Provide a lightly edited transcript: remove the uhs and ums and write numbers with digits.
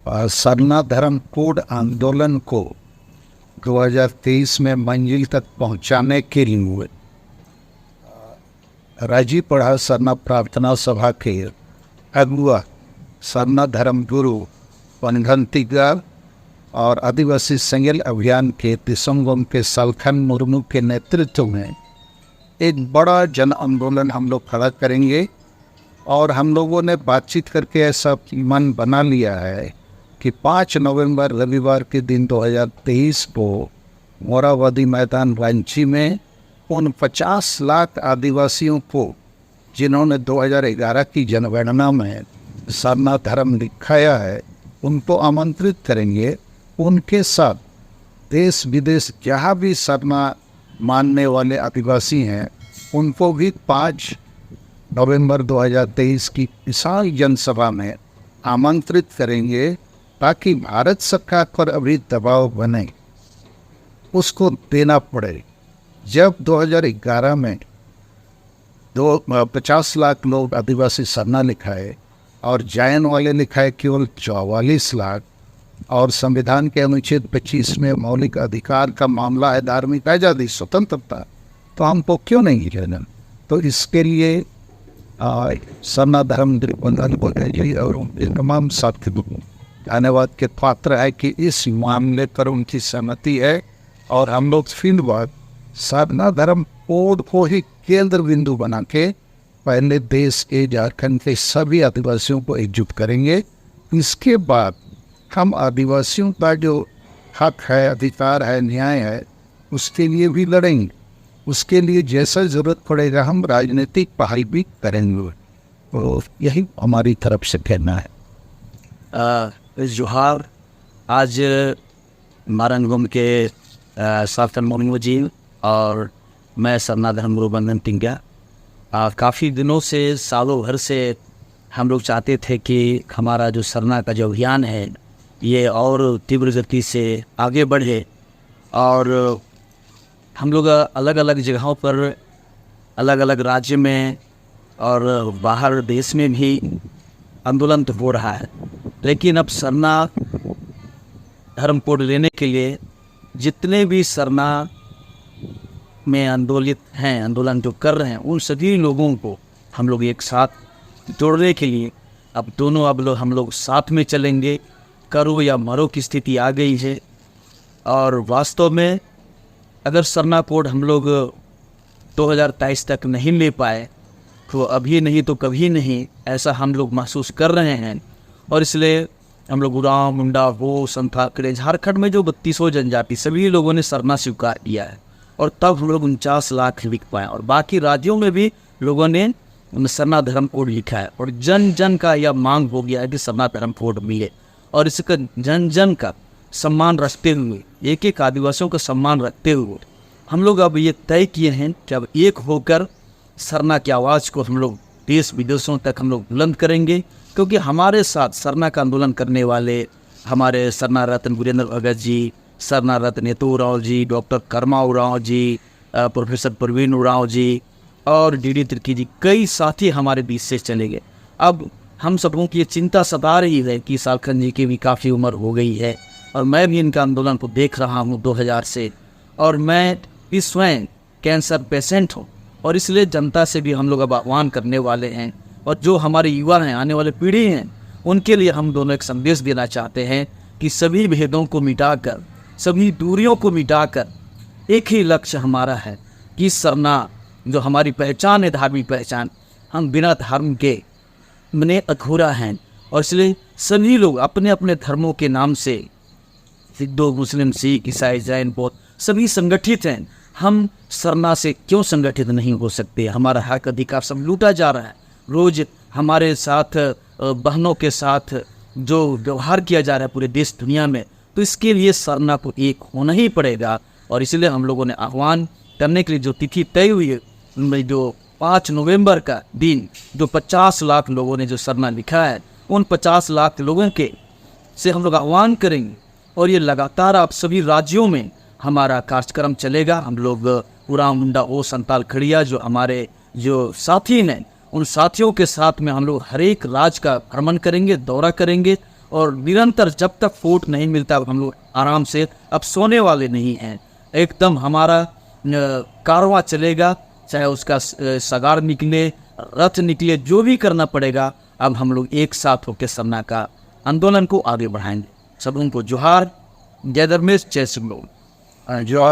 सरना धर्म कोड आंदोलन को 2023 में मंजिल तक पहुंचाने के लिए राजीपड़ा सरना प्रार्थना सभा के अगुआ सरना धर्म गुरु पनघंतिगा और आदिवासी संगल अभियान के दिसंगम के सलखन मुर्मू के नेतृत्व में एक बड़ा जन आंदोलन हम लोग खड़ा करेंगे। और हम लोगों ने बातचीत करके ऐसा मन बना लिया है कि 5 नवंबर रविवार के दिन 2023 को मोराबादी मैदान रांची में उन 50 लाख आदिवासियों को जिन्होंने 2011 की जनगणना में सरना धर्म लिखाया है उनको आमंत्रित करेंगे। उनके साथ देश विदेश जहाँ भी सरना मानने वाले आदिवासी हैं उनको भी 5 नवंबर 2023 की विशाल जनसभा में आमंत्रित करेंगे ताकि भारत सरकार पर अभी दबाव बने उसको देना पड़े। जब 2011 में 50 लाख लोग आदिवासी सरना लिखाए और जायन वाले लिखाए केवल 44 लाख और संविधान के अनुच्छेद 25 में मौलिक अधिकार का मामला है धार्मिक आज़ादी स्वतंत्रता, तो हमको क्यों नहीं कहना। तो इसके लिए सरना धर्म और उनके तमाम साथी धन्यवाद के पात्र है कि इस मामले पर उनकी सहमति है और हम लोग फिलहाल सरना धर्म कोड को ही केंद्र बिंदु बना के पहले देश के झारखंड के सभी आदिवासियों को एकजुट करेंगे। इसके बाद हम आदिवासियों का जो हक है, अधिकार है, न्याय है, उसके लिए भी लड़ेंगे। उसके लिए जैसा ज़रूरत पड़ेगा हम राजनीतिक पढ़ाई भी करेंगे। तो यही हमारी तरफ से कहना है। जोहार। आज मारंगम के साफ्टन मोर्मू जी और मैं सरना धर्म गुरु पनघंतिगा काफ़ी दिनों से, सालों भर से हम लोग चाहते थे कि हमारा जो सरना का जो अभियान है ये और तीव्र गति से आगे बढ़े। और हम लोग अलग अलग जगहों पर, अलग अलग राज्य में और बाहर देश में भी आंदोलन तो हो रहा है, लेकिन अब सरना धर्म कोड लेने के लिए जितने भी सरना में आंदोलित हैं, आंदोलन जो कर रहे हैं, उन सभी लोगों को हम लोग एक साथ जोड़ने के लिए अब हम लोग साथ में चलेंगे। करो या मरो की स्थिति आ गई है। और वास्तव में अगर सरना कोड हम लोग 2023 तक नहीं ले पाए तो अभी नहीं तो कभी नहीं, ऐसा हम लोग महसूस कर रहे हैं। और इसलिए हम लोग उरांव, मुंडा, हो, संथाल, झारखंड में जो 32 जनजाति सभी लोगों ने सरना स्वीकार किया है और तब हम लोग 49 लाख लिख पाए। और बाकी राज्यों में भी लोगों ने सरना धर्म कोड लिखा है और जन जन का यह मांग हो गया है कि सरना धर्म कोड मिले। और इसका जन जन का सम्मान रखते हुए, एक एक आदिवासियों का सम्मान रखते हुए हम लोग अब ये तय किए हैं कि अब एक होकर सरना की आवाज़ को हम लोग देश विदेशों तक हम लोग बुलंद करेंगे। क्योंकि हमारे साथ सरना का आंदोलन करने वाले हमारे सरना रत्न वीरेंद्र भगत जी, सरना रत्न नेतू उरांव जी, डॉक्टर कर्मा उरांव जी, प्रोफेसर प्रवीण उरांव जी और डी तिर्की जी, कई साथी हमारे बीच से चले गए। अब हम सबों की ये चिंता सता रही है कि सालखन जी की भी काफ़ी उम्र हो गई है और मैं भी इनका आंदोलन को देख रहा हूँ 2000 से, और मैं भी स्वयं कैंसर पेशेंट हूँ। और इसलिए जनता से भी हम लोग अब आह्वान करने वाले हैं और जो हमारे युवा हैं, आने वाले पीढ़ी हैं, उनके लिए हम दोनों एक संदेश देना चाहते हैं कि सभी भेदों को मिटाकर, सभी दूरियों को मिटाकर एक ही लक्ष्य हमारा है कि सरना जो हमारी पहचान है, धार्मिक पहचान, हम बिना धर्म के बने अधूरा हैं। और इसलिए सभी लोग अपने अपने धर्मों के नाम से, हिंदू, मुस्लिम, सिख, ईसाई, जैन, बौद्ध, सभी संगठित हैं। हम सरना से क्यों संगठित नहीं हो सकते? हमारा हक अधिकार सब लूटा जा रहा है। रोज़ हमारे साथ, बहनों के साथ जो व्यवहार किया जा रहा है पूरे देश दुनिया में, तो इसके लिए सरना को एक होना ही पड़ेगा। और इसलिए हम लोगों ने आह्वान करने के लिए जो तिथि तय हुई है, उनमें जो 5 नवंबर का दिन जो 50 लाख लोगों ने जो सरना लिखा है, उन 50 लाख लोगों के से हम लोग आह्वान करेंगे। और ये लगातार आप सभी राज्यों में हमारा कार्यक्रम चलेगा। हम लोग उरांव, मुंडा, हो, संताल, खड़िया जो हमारे जो साथी हैं, उन साथियों के साथ में हम लोग हर एक राज्य का भ्रमण करेंगे, दौरा करेंगे और निरंतर जब तक फूट नहीं मिलता हम लोग आराम से अब सोने वाले नहीं हैं। एकदम हमारा कारवां चलेगा, चाहे उसका सगार निकले, रथ निकले, जो भी करना पड़ेगा। अब हम लोग एक साथ होकर सरना का आंदोलन को आगे बढ़ाएंगे। सब उनको जोहार, जय धर्मेश, जय सिंह। जो